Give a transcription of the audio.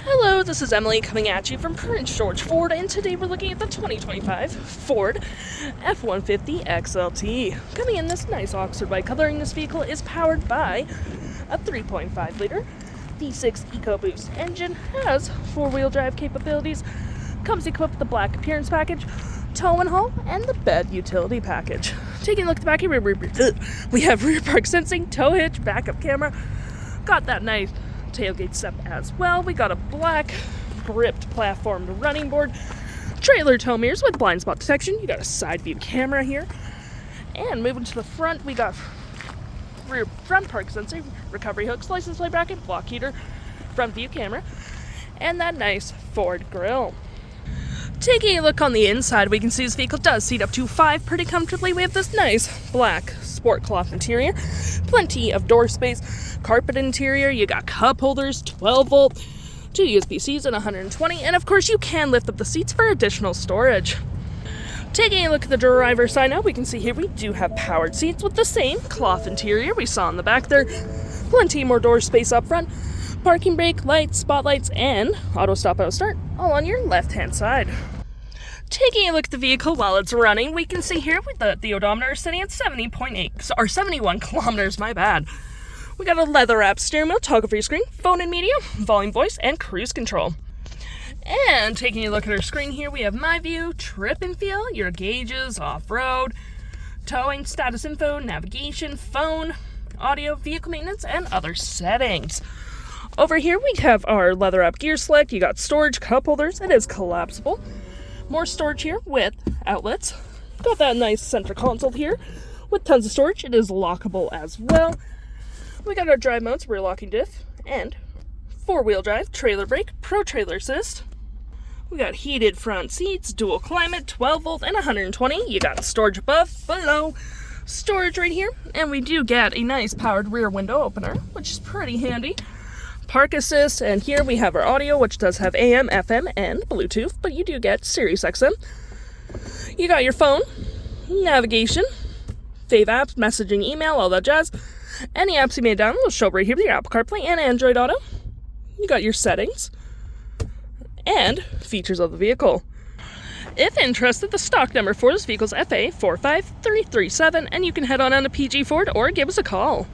Hello, this is Emily coming at you from Prince George Ford, and today we're looking at the 2025 Ford F-150 XLT. Coming in this nice Oxford white coloring, this vehicle is powered by a 3.5-liter V6 EcoBoost engine, has four-wheel drive capabilities, comes equipped with the black appearance package, tow and haul, and the bed utility package. Taking a look at the back here, we have rear park sensing, tow hitch, backup camera, got that nice tailgate step as well. We got a black gripped platform running board, trailer tow mirrors with blind spot detection. You got a side view camera here. And moving to the front, we got rear front park sensor, recovery hooks, license plate bracket, block heater, front view camera, and that nice Ford grille. Taking a look on the inside, we can see this vehicle does seat up to 5 pretty comfortably. We have this nice black sport cloth interior, plenty of door space, carpet interior, you got cup holders, 12 volt, 2 USB-Cs and 120, and of course you can lift up the seats for additional storage. Taking a look at the driver's side now, we can see here we do have powered seats with the same cloth interior we saw in the back there, plenty more door space up front, parking brake, lights, spotlights, and auto stop, auto start, all on your left-hand side. Taking a look at the vehicle while it's running, we can see here the odometer is sitting at 71 kilometers, my bad. We got a leather-wrapped steering wheel, toggle-free screen, phone and media, volume, voice, and cruise control. And taking a look at our screen here, we have My View, Trip and Feel, your gauges, off-road, towing, status info, navigation, phone, audio, vehicle maintenance, and other settings. Over here we have our leather-wrapped gear select. You got storage, cup holders. It is collapsible. More storage here with outlets. Got that nice center console here with tons of storage. It is lockable as well. We got our drive modes, rear locking diff, and four-wheel drive, trailer brake, pro trailer assist. We got heated front seats, dual climate, 12 volt and 120. You got storage above, below, storage right here, and we do get a nice powered rear window opener, which is pretty handy. Park assist, and here we have our audio, which does have AM, FM, and Bluetooth, but you do get Sirius XM. You got your phone, navigation, fave apps, messaging, email, all that jazz. Any apps you made download will show up right here with your Apple CarPlay and Android Auto. You got your settings and features of the vehicle. If interested, the stock number for this vehicle is FA45337, and you can head on down to PG Ford or give us a call.